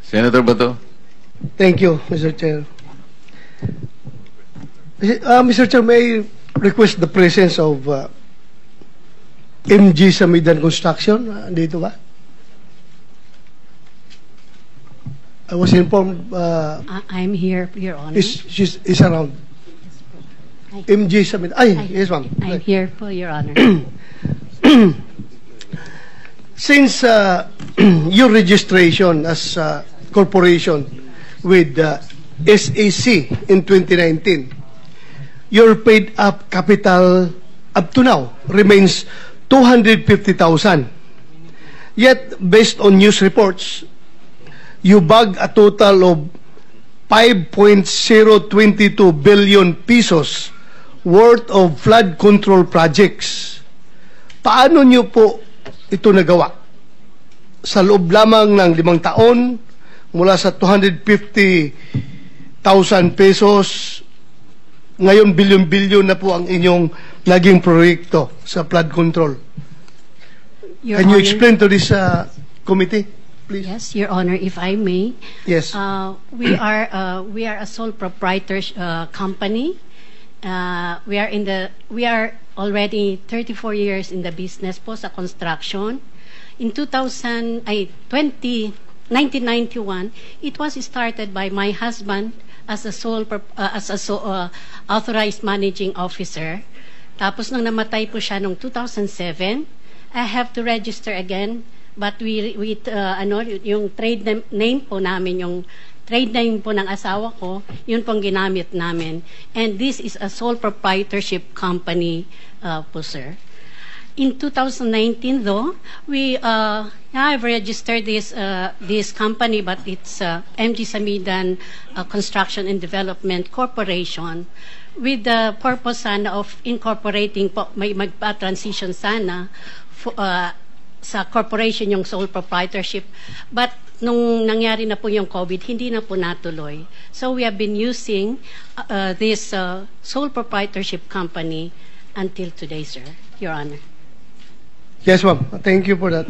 Senator Bato. Thank you, Mr. Chair. Mr. Chair, may I request the presence of MG Samidan Construction? Dito ba? I was informed I'm here, Your Honor. is around. MG Samidan. Ay, yes, ma'am. I'm here po, Your Honor. Since your registration as a corporation with SAC in 2019, your paid up capital up to now remains 250,000. Yet, based on news reports, you bag a total of 5.022 billion pesos worth of flood control projects. Paano nyo po ito nagawa? Sa loob lamang ng 5 taon, mula sa 250,000 pesos, ngayon bilyon-bilyon na po ang inyong naging proyekto sa flood control. Your Can you Honor, explain to this committee, please? Yes, Your Honor, if I may. Yes. We are a sole proprietor company. We are already 34 years in the business po sa construction. In 1991, it was started by my husband as a authorized managing officer. Tapos nung namatay po siya noong 2007, I have to register again, but yung trade name po namin, yung trade name po ng asawa ko, yun pong ginamit namin. And this is a sole proprietorship company po, sir. In 2019, though, I've registered this company, but it's MG Samidan Construction and Development Corporation, with the purpose sana of incorporating po, may magpa-transition sana sa corporation yung sole proprietorship. But nung nangyari na po yung COVID, hindi na po natuloy. So we have been using this sole proprietorship company until today, sir, Your Honor. Yes, ma'am. Thank you for that.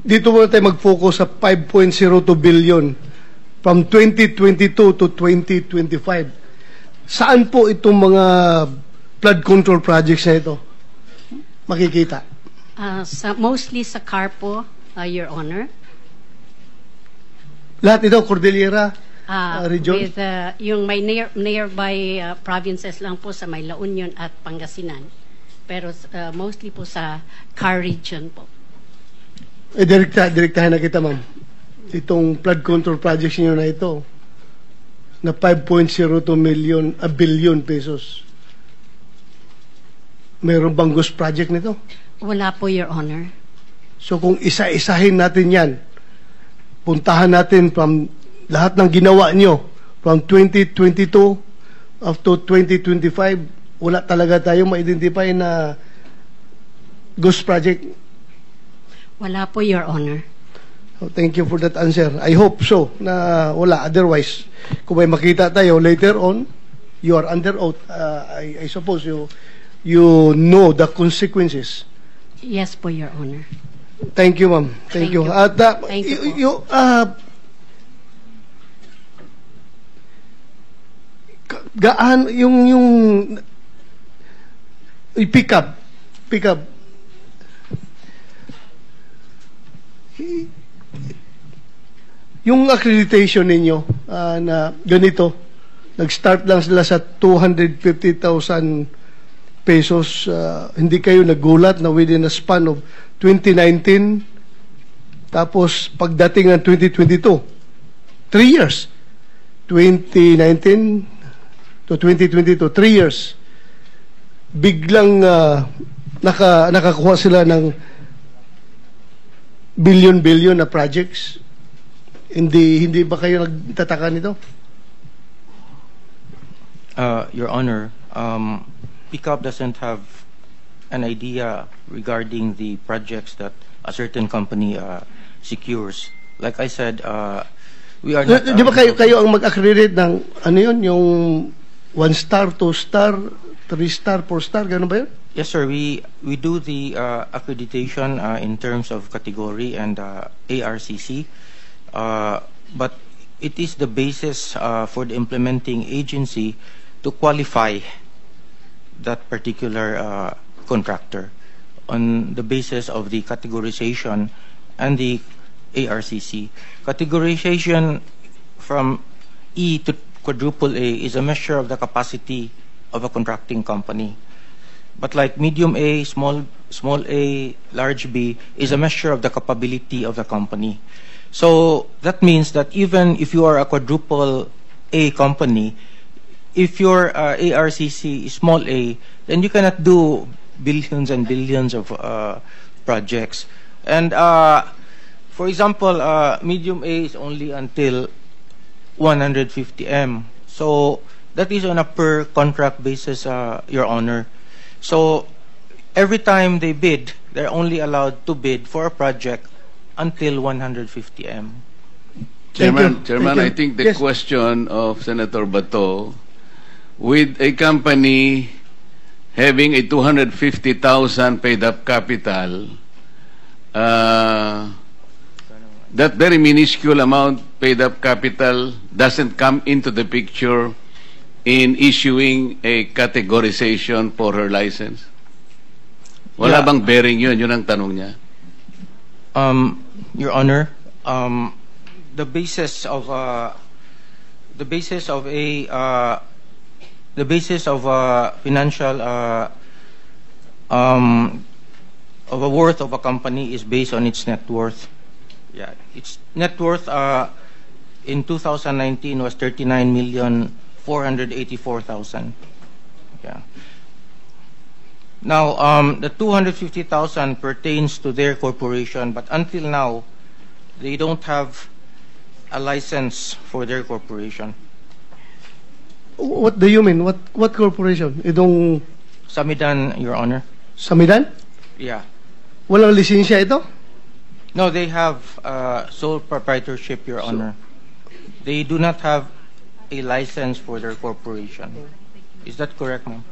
Dito muna tayo mag-focus sa 5.02 billion from 2022 to 2025. Saan po itong mga flood control projects na ito makikita? Mostly sa CARPO, Your Honor. Lahat ito, Cordillera region? With yung may nearby provinces lang po sa may La Union at Pangasinan. Pero mostly po sa CAR region po. Direktahan na kita, ma'am. Itong flood control projects niyo na ito, na 5.02 billion pesos. Mayroon bang ghost project nito? Wala po, Your Honor. So kung isa-isahin natin yan, puntahan natin from lahat ng ginawa nyo, from 2022 up to 2025, wala talaga tayong ma-identify na ghost project. Wala po, Your Honor. So, thank you for that answer. I hope so na wala. Otherwise, kung may makita tayo later on, you are under oath. I suppose you know the consequences. Yes po, Your Honor. Thank you, ma'am. Thank you. At Thank you po. Gaan yung pick up yung accreditation ninyo na ganito, nag-start lang sila sa 250,000 pesos. Hindi kayo nagulat na within a span of 2019, tapos pagdating ng 2022, 3 years, 2019 to 2022, 3 years, biglang nakakuha sila ng billion-billion na projects. Hindi ba kayo nagtataka nito? Your Honor, PICAP doesn't have an idea regarding the projects that a certain company secures. Like I said, we are not... Di ba kayo ang mag-accredit ng ano yun, yung 1 star, 2 star, 3 star, 4 star, gano'n ba yun? Yes, sir. We do the accreditation in terms of category and ARCC. it is the basis for the implementing agency to qualify that particular contractor on the basis of the categorization and the ARCC. Categorization from E to quadruple A is a measure of the capacity of a contracting company. But like medium A, small a, large B is a measure of the capability of the company. So that means that even if you are a quadruple A company, if your ARCC is small a, then you cannot do billions and billions of projects. And for example, medium A is only until 150 M. So that is on a per contract basis, Your Honor. So every time they bid, they're only allowed to bid for a project until 150 M. Chairman, Thank you. I think the Yes. question of Senator Bato, with a company having a 250,000 paid-up capital, that very minuscule amount paid-up capital doesn't come into the picture in issuing a categorization for her license? Wala Yeah. bang bearing yun? Yun ang tanong niya. Your Honor, the basis of financial of a worth of a company is based on its net worth. Yeah, its net worth in 2019 was 39,484,000. Yeah. Now, the 250,000 pertains to their corporation, but until now, they don't have a license for their corporation. What do you mean? What corporation? Itong Samidan, Your Honor. Samidan? Yeah. Walang lisensya ito? No, they have sole proprietorship, Your Honor. They do not have a license for their corporation. Is that correct, ma'am?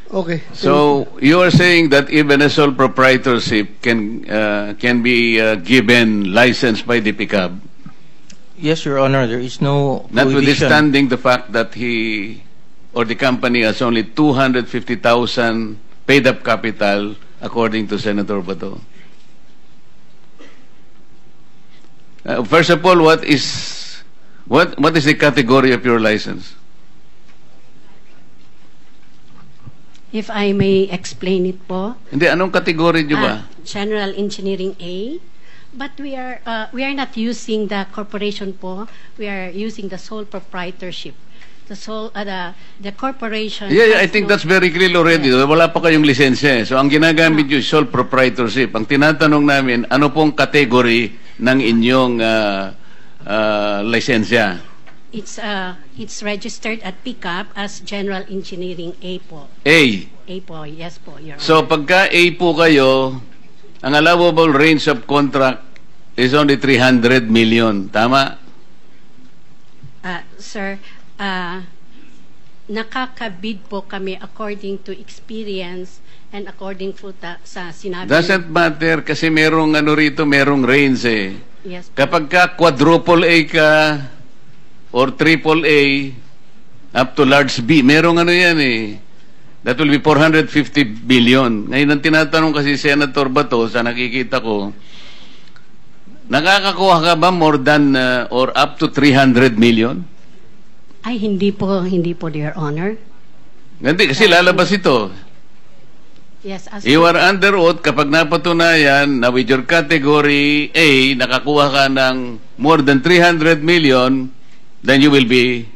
Okay. So you are saying that even a sole proprietorship can be given license by the PICAB, Yes, Your Honor. There is no prohibition. notwithstanding the fact that he or the company has only 250,000 paid-up capital, according to Senator Bato. First of all, what is the category of your license? If I may explain it po. Hindi, anong category niyo ba? General Engineering A. But we are not using the corporation po. We are using the sole proprietorship. The corporation. Yeah, I has think no- that's very clear already. Yes. Wala pa kayong lisensya. So ang ginagamit nyo is sole proprietorship. Ang tinatanong namin, ano pong category ng inyong lisensya? It's registered at PICAP as General Engineering A po. A. A po, yes po, Your Honor. So pagka A po kayo, ang allowable range of contract is only 300 million. Tama? Sir, nakakabid po kami according to experience and according po sa sinabi. Doesn't matter kasi merong merong range eh. Yes po. Kapag ka quadruple A ka or triple A up to large B, merong yan eh. That will be 450 billion. Ngayon ang tinatanong kasi Senator Bato, sa nakikita ko, nakakakuha ka ba more than or up to 300 million? Ay, hindi po, Your Honor. Hindi, kasi lalabas ito. Yes, as You are under oath kapag napatunayan na with your category A, nakakuha ka ng more than 300 million, then you will be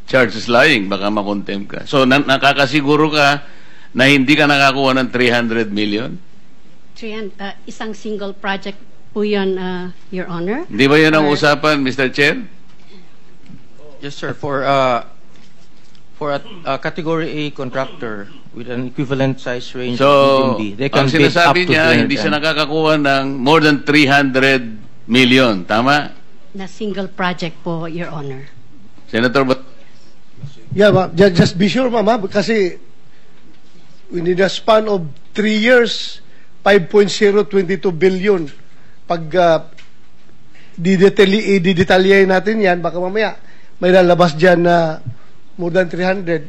charged as lying. Baka makontempt ka. So, nakakasiguro ka na hindi ka nakakuha ng 300 million? isang single project po yun, Your Honor. Di ba yan ang Or- usapan, Mr. Chair? Yes, sir. For a category A contractor with an equivalent size range So, of medium B, they ang can bid up sinasabi to niya, 300 hindi siya M. nakakakuha ng more than 300 million. Tama? Na single project po, Your Honor. Senator Yeah, just be sure, mama, kasi we need a span of 3 years, 5.022 billion. Pag Didetalyahin natin yan. Baka mamaya may lalabas dyan na more than 300.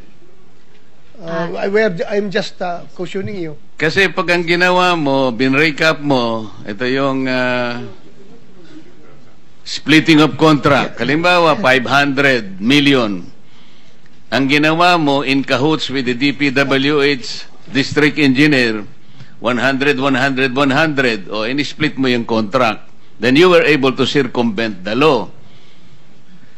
I'm just cautioning you. Kasi pag ang ginawa mo, binrecap mo, ito yung splitting of contract. Halimbawa, 500 million. Ang ginawa mo in cahoots with the DPWH district engineer, 100, 100, 100, o in-split mo yung contract. Then you were able to circumvent the law.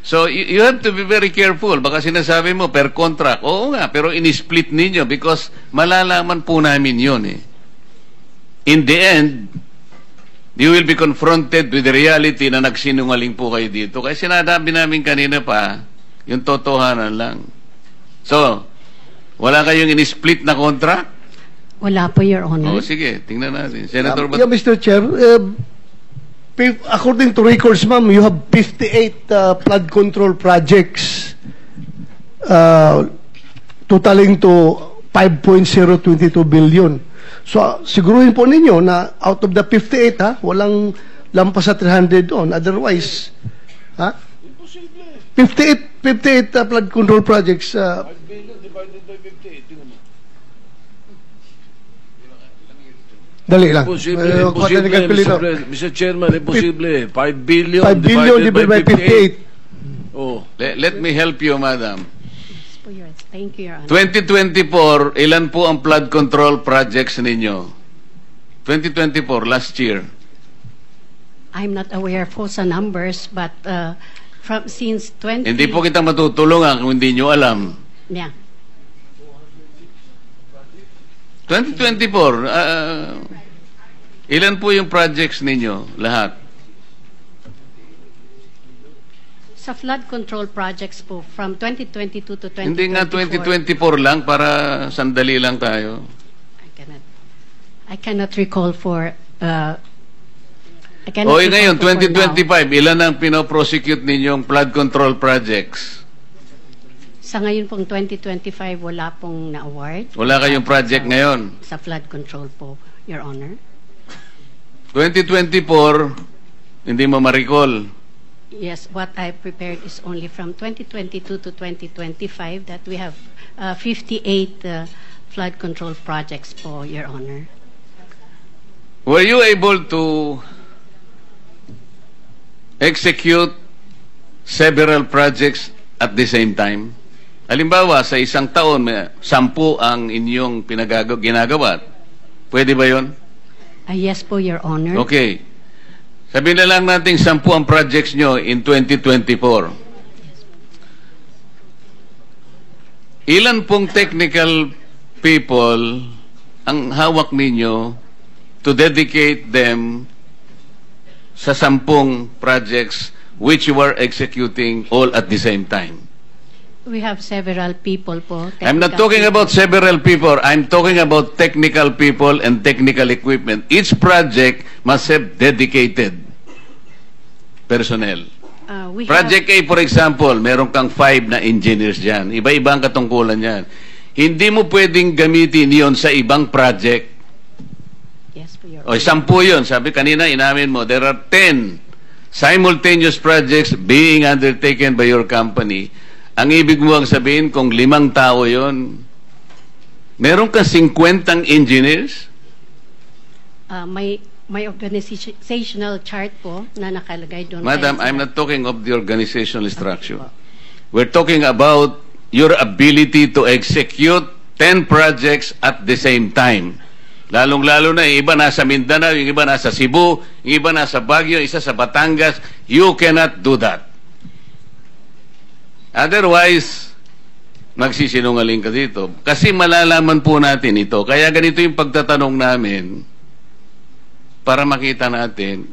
So, you have to be very careful. Baka sinasabi mo, per contract. Oo nga, pero in-split ninyo because malalaman po namin yun eh. In the end, you will be confronted with the reality na nagsinungaling po kayo dito. Kaya sinasabi namin kanina pa, yung totohanan lang. So, wala kayong in-split na contract? Wala po, Your Honor. O, sige, tingnan natin. Senator Yeah, Mr. Chair, according to records, ma'am, you have 58 flood control projects totaling to 5.022 billion. So, siguruhin po ninyo na out of the 58, walang lampas sa 300 doon. Otherwise, 58 flood control projects. 5 billion divided by 58. Tingnan mo. Dali lang. Imposible, Mr. Chairman, imposible. 5 billion 5 billion divided by 58. Oh. let me help you, madam. Thank you, Your Honor. 2024, ilan po ang flood control projects ninyo? 2024, last year. I'm not aware po sa numbers, but since 20... Hindi po kita matutulungan kung hindi nyo alam. Yeah. 2024, ilan po yung projects ninyo? Lahat? Sa flood control projects po, from 2022 to 2024... Hindi nga 2024 lang, para sandali lang tayo. I cannot recall for... O ngayon, 2025, ilan ang pinoprosecute ninyong flood control projects? Sa ngayon pong 2025, wala pong na-award. Wala kayong project ngayon? Sa flood control po, Your Honor. 2024, hindi mo ma-recall. Yes, what I prepared is only from 2022 to 2025 that we have 58 flood control projects po, Your Honor. Were you able to execute several projects at the same time? Halimbawa, sa isang taon, 10 ang inyong ginagawa. Pwede ba yun? Yes po, Your Honor. Okay. Sabihin na lang natin 10 ang projects nyo in 2024. Ilan pong technical people ang hawak ninyo to dedicate them sa 10 projects which you are executing all at the same time? We have several people po. I'm not talking about several people. I'm talking about technical people and technical equipment. Each project must have dedicated personnel. Project A, for example, meron kang 5 na engineers dyan. Iba-iba ang katungkulan yan. Hindi mo pwedeng gamitin yon sa ibang project. Yes, po, Your O, 10 yun. Sabi kanina, inamin mo, there are 10 simultaneous projects being undertaken by your company. Ang ibig mo ang sabihin, kung 5 tao yon, meron ka 50 engineers? May organizational chart po na nakalagay doon. Madam, I'm not talking of the organizational structure. We're talking about your ability to execute 10 projects at the same time. Lalong-lalo na, yung iba nasa Mindanao, yung iba nasa Cebu, yung iba nasa Baguio, isa sa Batangas. You cannot do that. Otherwise, magsisinungaling ka dito. Kasi malalaman po natin ito. Kaya ganito yung pagtatanong namin para makita natin.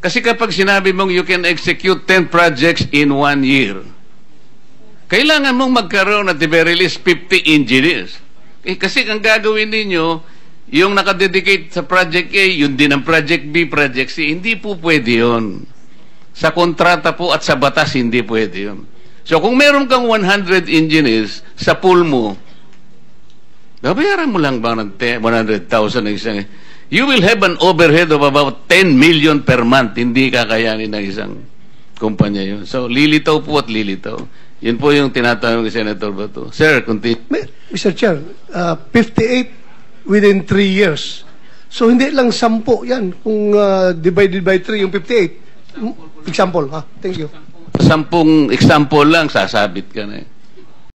Kasi kapag sinabi mong you can execute 10 projects in 1 year, kailangan mong magkaroon at the very least 50 engineers. Kasi ang gagawin ninyo, yung nakadedicate sa Project A, yun din ang Project B, Project C. Hindi po pwede yun. Sa kontrata po at sa batas, hindi pwede yun. So, kung meron kang 100 engineers sa pool mo, babayaran mo lang ba ng 100,000 ng isang... you will have an overhead of about 10 million per month. Hindi kakayanin ng isang kumpanya yun. So, lilitaw po at lilitaw. Yun po yung tinatanong ni Senator Bato. Sir, continue. Mr. Chair, 58 within 3 years. So, hindi lang 10 yan. Kung divided by 3 yung 58. Example, ha? Thank you. 10 example lang, sasabit ka na eh.